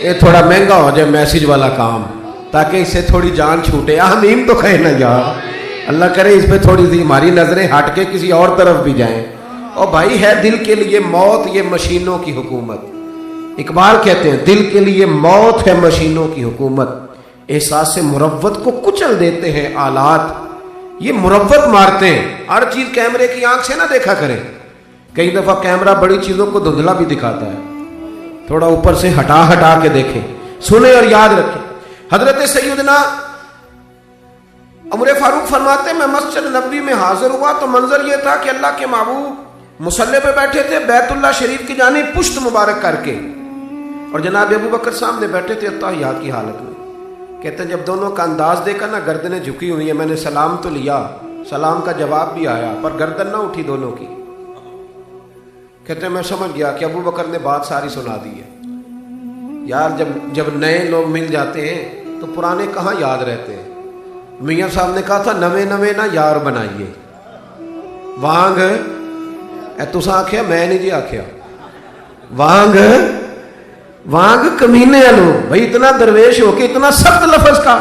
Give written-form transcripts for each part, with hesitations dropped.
یہ تھوڑا مہنگا ہو جائے میسج والا کام, تاکہ اس سے تھوڑی جان چھوٹے, آمین تو کہے نا یار. اللہ کرے اس پہ تھوڑی سی ہماری نظریں ہٹ کے کسی اور طرف بھی جائیں. اور بھائی ہے دل کے لیے موت یہ مشینوں کی حکومت. اقبال کہتے ہیں دل کے لیے موت ہے مشینوں کی حکومت, احساس مروت کو کچل دیتے ہیں آلات. یہ مروت مارتے ہیں, ہر چیز کیمرے کی آنکھ سے نہ دیکھا کریں. کئی دفعہ کیمرہ بڑی چیزوں کو دھندلا بھی دکھاتا ہے, تھوڑا اوپر سے ہٹا کے دیکھیں, سنیں اور یاد رکھیں. حضرت سیدنا عمر فاروق فرماتے ہیں میں مسجد نبوی میں حاضر ہوا تو منظر یہ تھا کہ اللہ کے محبوب مصلی پہ بیٹھے تھے بیت اللہ شریف کی جانب پشت مبارک کر کے, اور جناب ابو بکر سامنے بیٹھے تھے اتحیات کی حالت میں. کہتے ہیں جب دونوں کا انداز دیکھا نا, گردنیں جھکی ہوئی ہیں, میں نے سلام تو لیا, سلام کا جواب بھی آیا, پر گردن نہ اٹھی دونوں کی. کہتے ہیں میں سمجھ گیا کہ ابو بکر نے بات ساری سنا دی ہے. یار جب نئے لوگ مل جاتے ہیں تو پرانے کہاں یاد رہتے ہیں. میاں صاحب نے کہا تھا نویں نہ یار بنائیے. وانگ اے تساں آکھیا, میں نہیں جی آکھیا. وانگ کمینے لوگ بھائی, اتنا درویش ہو کے اتنا سخت لفظ کا.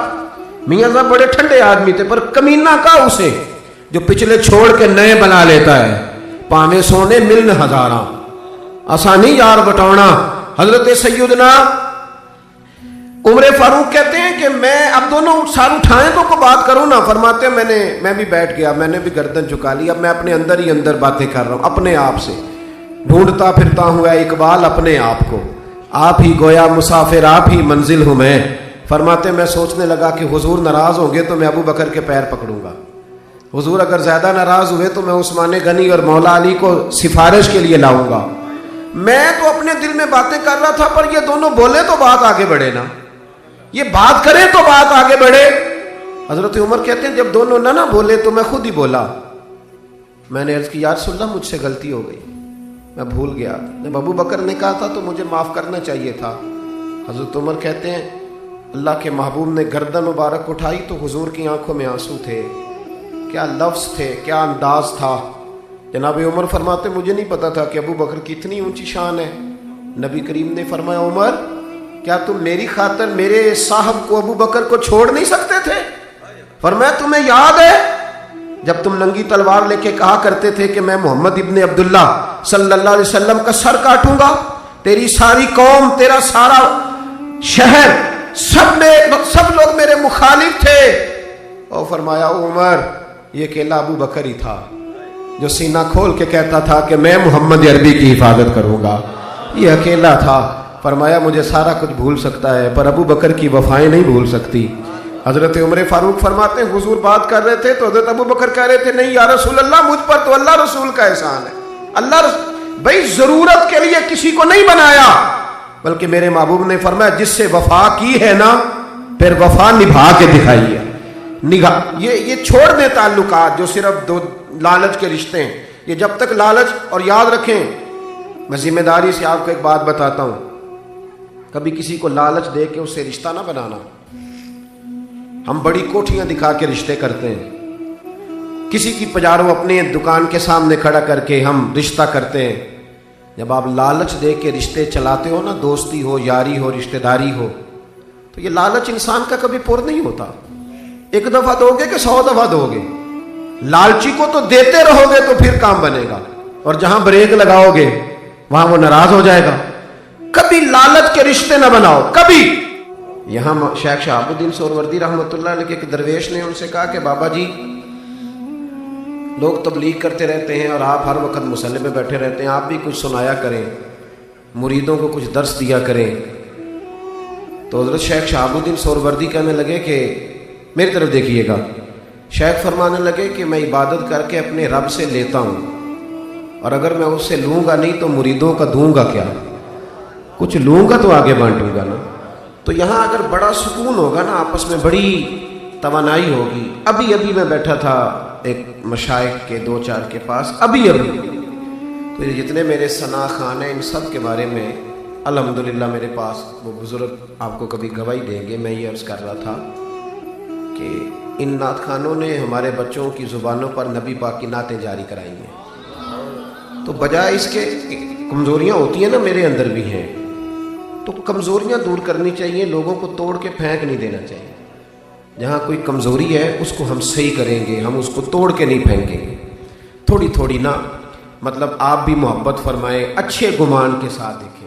میاں صاحب بڑے ٹھنڈے آدمی تھے, پر کمینہ کا اسے جو پچھلے چھوڑ کے نئے بنا لیتا ہے. پاویں سونے ملن ہزاراں, آسانی یار بٹاؤنا. حضرت سیدنا عمر فاروق کہتے ہیں کہ میں اب دونوں سار اٹھائیں تو کو بات کروں نا. فرماتے ہیں میں بھی بیٹھ گیا, میں نے بھی گردن جھکا لی. اب میں اپنے اندر ہی اندر باتیں کر رہا ہوں اپنے آپ سے, ڈھونڈتا پھرتا ہوں اے اقبال اپنے آپ کو, آپ ہی گویا مسافر آپ ہی منزل ہوں میں. فرماتے میں سوچنے لگا کہ حضور ناراض ہوں گے تو میں ابو بکر کے پیر پکڑوں گا, حضور اگر زیادہ ناراض ہوئے تو میں عثمان غنی اور مولا علی کو سفارش کے لیے لاؤں گا. میں تو اپنے دل میں باتیں کر رہا تھا, پر یہ دونوں بولے تو بات آگے بڑھے نا, یہ بات کریں تو بات آگے بڑھے. حضرت عمر کہتے ہیں جب دونوں نہ بولے تو میں خود ہی بولا. میں نے عرض کی یا رسول اللہ مجھ سے غلطی ہو گئی, میں بھول گیا, جب ابو بکر نے کہا تھا تو مجھے معاف کرنا چاہیے تھا. حضرت عمر کہتے ہیں اللہ کے محبوب نے گردن مبارک اٹھائی تو حضور کی آنکھوں میں آنسو تھے. کیا لفظ تھے, کیا انداز تھا. جناب عمر فرماتے مجھے نہیں پتا تھا کہ ابو بکر کی اتنی اونچی شان ہے. نبی کریم نے فرمایا عمر کیا تم میری خاطر میرے صاحب کو ابو بکر کو چھوڑ نہیں سکتے تھے. فرمایا تمہیں یاد ہے جب تم ننگی تلوار لے کے کہا کرتے تھے کہ میں محمد ابن عبداللہ صلی اللہ علیہ وسلم کا سر کاٹوں گا, تیری ساری قوم تیرا سارا شہر سب لوگ میرے مخالف تھے. اور فرمایا عمر یہ اکیلا ابو بکر ہی تھا جو سینہ کھول کے کہتا تھا کہ میں محمد عربی کی حفاظت کروں گا, یہ اکیلا تھا. فرمایا مجھے سارا کچھ بھول سکتا ہے پر ابو بکر کی وفائیں نہیں بھول سکتی. حضرت عمر فاروق فرماتے ہیں حضور بات کر رہے تھے تو حضرت ابو بکر کہہ رہے تھے نہیں یا رسول اللہ مجھ پر تو اللہ رسول کا احسان ہے. بھائی ضرورت کے لیے کسی کو نہیں بنایا, بلکہ میرے محبوب نے فرمایا جس سے وفا کی ہے نا پھر وفا نبھا کے دکھائی ہے. یہ چھوڑ دیں تعلقات جو صرف دو لالچ کے رشتے ہیں, یہ جب تک لالچ. اور یاد رکھیں میں ذمہ داری سے آپ کو ایک بات بتاتا ہوں, کبھی کسی کو لالچ دے کے اس سے رشتہ نہ بنانا. ہم بڑی کوٹھیاں دکھا کے رشتے کرتے ہیں, کسی کی پجاروں اپنے دکان کے سامنے کھڑا کر کے ہم رشتہ کرتے ہیں. جب آپ لالچ دے کے رشتے چلاتے ہو نا, دوستی ہو یاری ہو رشتہ داری ہو, تو یہ لالچ انسان کا کبھی پر نہیں ہوتا. ایک دفعہ دو گے کہ 100 دفعہ دو گے, لالچی کو تو دیتے رہو گے تو پھر کام بنے گا, اور جہاں بریک لگاؤ گے وہاں وہ ناراض ہو جائے گا. کبھی لالچ کے رشتے نہ بناؤ کبھی. یہاں شیخ شہاب الدین سہروردی رحمۃ اللہ علیہ کے ایک درویش نے ان سے کہا کہ بابا جی لوگ تبلیغ کرتے رہتے ہیں اور آپ ہر وقت مصلی پہ بیٹھے رہتے ہیں, آپ بھی کچھ سنایا کریں, مریدوں کو کچھ درس دیا کریں. تو حضرت شیخ شہاب الدین سہروردی کہنے لگے کہ میری طرف دیکھیے گا. شیخ فرمانے لگے کہ میں عبادت کر کے اپنے رب سے لیتا ہوں, اور اگر میں اس سے لوں گا نہیں تو مریدوں کا دوں گا کیا, کچھ لوں گا تو آگے بانٹوں گا نا. تو یہاں اگر بڑا سکون ہوگا نا, آپس میں بڑی توانائی ہوگی. ابھی میں بیٹھا تھا ایک مشائخ کے 2-4 کے پاس, ابھی تو یہ جتنے میرے ثنا خان ہیں ان سب کے بارے میں الحمدللہ میرے پاس وہ بزرگ آپ کو کبھی گواہی دیں گے. میں یہ عرض کر رہا تھا کہ ان نعت خانوں نے ہمارے بچوں کی زبانوں پر نبی پاک کی نعتیں جاری کرائی ہیں. تو بجائے اس کے کمزوریاں ہوتی ہیں نا میرے اندر بھی ہیں، تو کمزوریاں دور کرنی چاہیے، لوگوں کو توڑ کے پھینک نہیں دینا چاہیے. جہاں کوئی کمزوری ہے اس کو ہم صحیح کریں گے، ہم اس کو توڑ کے نہیں پھینکیں گے. تھوڑی تھوڑی نا، مطلب آپ بھی محبت فرمائیں، اچھے گمان کے ساتھ دیکھیں.